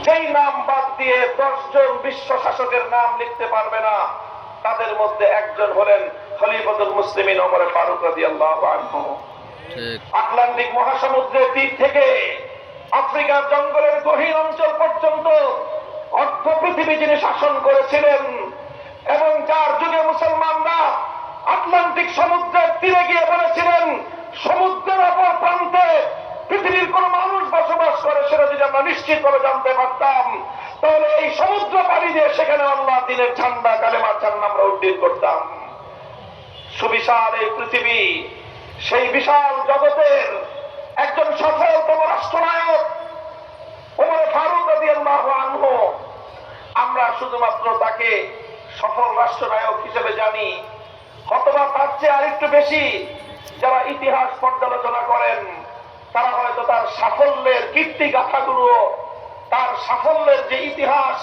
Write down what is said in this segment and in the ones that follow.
যেই নাম বাদ দিয়ে 10 জন বিশ্ব শাসকের নাম লিখতে পারবে না, তাদের মধ্যে একজন হলেন খলিফাতুল মুসলিমিন ওমর ফারুক রাদিয়াল্লাহু আনহু। আটলান্টিক মহাসমুদ্রের তীর থেকে আফ্রিকার জঙ্গলের গহীন অঞ্চল পর্যন্ত অর্ধ পৃথিবী যিনি শাসন করেছিলেন এবং যার যুগে মুসলমানরা আটলান্টিক সমুদ্রের তীরে গিয়ে বলেছিলেন সমুদ্রের অপর প্রান্তে পৃথিবীর কোন মানুষ বসবাস করে, সেটা যদি আমরা নিশ্চিত ভাবে জানতে পারতাম, তাহলে এই সমুদ্র পাড়ি দিয়ে সেখানে আল্লাহ দ্বীনের ঝান্ডা, কালেমার ঝান্ডা আমরা উড্ডীন করতাম। সুবিশাল এই পৃথিবী, সেই বিশাল জগতের একজন সফলতম রাষ্ট্রনায়ক ওমর ফারুক রাদিয়াল্লাহু আনহু, আমরা শুধুমাত্র তাকে সফল রাষ্ট্রনায়ক হিসেবে জানি, অথবা তার চেয়ে আরেকটু বেশি যারা ইতিহাস পর্যালোচনা করেন তারা হয়তো তার সাফল্যের কীর্তি গাথাগুলো, তার সাফল্যের যে ইতিহাস,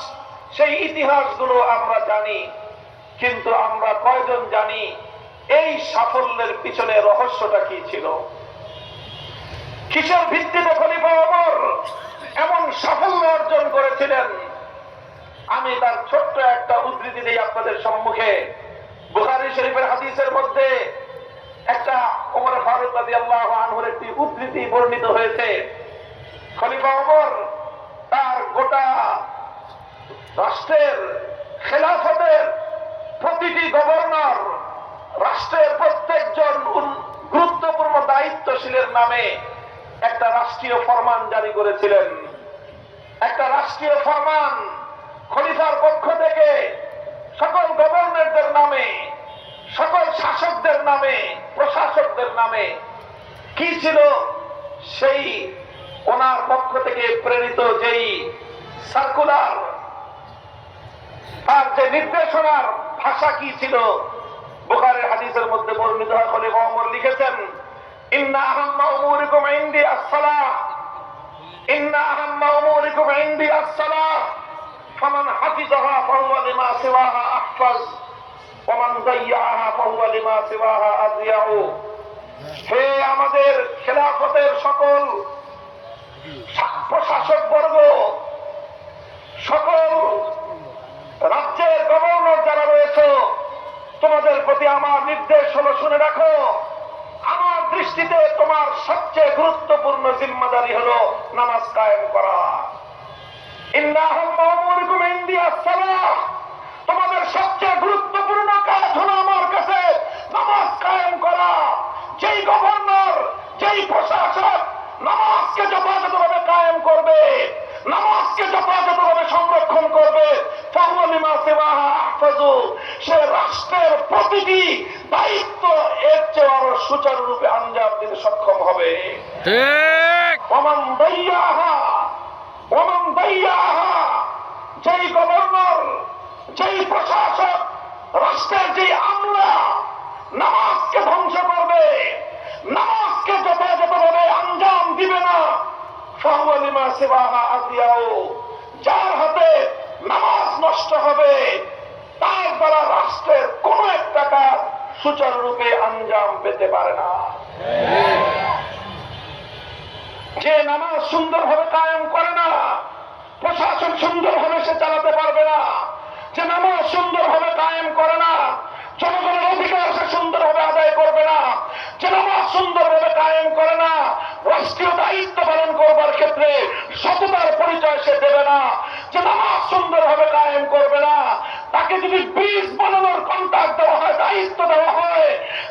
সেই ইতিহাসগুলো আমরা জানি, কিন্তু আমরা কয়জন জানি এই সাফল্যের পিছনে রহস্যটা কি ছিল? কিসের ভিত্তিতে খলিফা ওমর এমন সাফল্য অর্জন করেছিলেন? আমি তার ছোট্ট একটা উদ্ধৃতি দিই আপনাদের সম্মুখে। বুখারী শরীফের হাদিসের মধ্যে একটা ওমর ফারুক রাদিয়াল্লাহু আনহুর একটি উদ্ধৃতি বর্ণিত হয়েছে। খলিফা ওমর তার গোটা রাষ্ট্রের খেলাফতের প্রতিটি গভর্নর, রাষ্ট্রের প্রত্যেকজন গুরুত্বপূর্ণ দায়িত্বশীলের নামে একটা রাষ্ট্রীয় ফরমান জারি করেছিলেন। একটা রাষ্ট্রীয় ফরমান খলিফার পক্ষ থেকে সকল গভর্নরদের নামে, সকল শাসকদের নামে, প্রশাসকদের নামে। কি ছিল সেই ওনার পক্ষ থেকে প্রেরিত যেই সার্কুলার, তার যে নির্দেশনার ভাষা কি ছিল? বুখারীর হাদিসের মধ্যে বর্ণিত হয়, খলিফা ওমর লিখেছেন, ইন্না আহাম্মা উমুরিকুম ইনদি আস-সালাহ, ইন্না আহাম্মা উমুরিকুম ইনদি আস-সালাহ, ফামান হাফিজাহা ফাহুয়া লিমা সিওয়াহা আহফাজ, ওয়া মান দাইয়াহা ফাহুয়া লিমা সিওয়াহা আযিয়াউ। হে আমাদের খেলাফতের সকল প্রশাসক বর্গ, সকল রাজ্যের গভর্নর যারা রয়েছে, তোমাদের প্রতি আমার নির্দেশ হলো, শুনে রাখো, আমার দৃষ্টিতে তোমার সবচেয়ে গুরুত্বপূর্ণ জিম্মাদারি হলো নামাজ কায়েম করা। তোমাদের সবচেয়ে গুরুত্বপূর্ণ কাজ হলো আমার কাছে নামাজ কায়েম করা। যেই গভর্নর, যেই প্রশাসক নামাজকে যথাযথভাবে কায়েম করবে, নামাজকে যথাযথভাবে সংরক্ষণ করবে, সে রাষ্ট্রের প্রতিটি দায়িত্ব এর চেয়ে আরো সুচারুরূপে আঞ্জাম দিতে সক্ষম হবে। যেই গভর্নর, যেই প্রশাসক, রাষ্ট্রের যে আমলা নামাজকে ধ্বংস করবে, নামাজকে যথাযথভাবে আঞ্জাম দিবে না, যার হাতে নামাজ নষ্ট হবে তার দ্বারা রাষ্ট্রের কোন একটা কাজ সুচারুরূপে আঞ্জাম পেতে পারে না। যে নামাজ সুন্দরভাবে কায়েম করে না, প্রশাসন সুন্দরভাবে সে চালাতে পারবে না। যে নামাজ সুন্দরভাবে কায়েম করে না, জনগণের অধিকার সে সুন্দরভাবে আদায় করবে না। যে নামাজ সুন্দরভাবে কায়েম করে না, রাষ্ট্রীয় দায়িত্ব পালন করবার ক্ষেত্রে সততার পরিচয় সে দেবে না। যে নামাজ সুন্দরভাবে কায়েম করবে না, তাকে যদি ব্রিজ বানানোর কন্ট্রাক্ট দেওয়া হয়, দায়িত্ব দেওয়া হয়,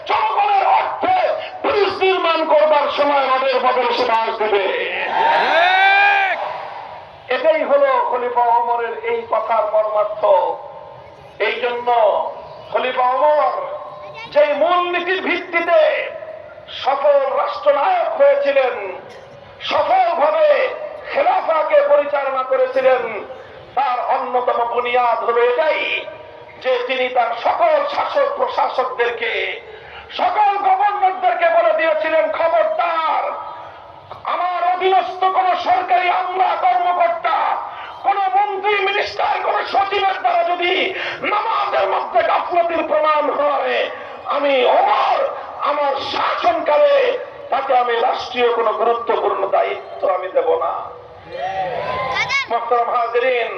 জনগণের অর্থে ব্রিজ নির্মাণ করবার সময় রোডের বদলে সে বাস দেবে। এটাই হলো খলিফা ওমরের এই কথার পরমার্থ। এই জন্য খলিফা ওমর যে মূলনীতির ভিত্তিতে সফল রাষ্ট্রনায়ক হয়েছিলেন, সফলভাবে খেলাফাকে পরিচালনা করেছিলেন, তার অন্যতম বুনিয়াদ হলো এটাই যে তিনি তার সকল শাসক প্রশাসকদেরকে, সকল গভর্নরদেরকে বলে দিয়েছিলেন, খবরদার, আমার অধীনস্থ কোন সরকারি আমলা, কর্মকর্তা, কোন মন্ত্রী, মিনিস্টার, কোন সচিবের দ্বারা যদি নামাজের মধ্যে গাফলতির প্রমাণ হয়, আমি ওমর আমার শাসনকালে তাকে আমি রাষ্ট্রীয় কোন গুরুত্বপূর্ণ দায়িত্ব আমি দেব না। মুহতারাম হাজিরিন,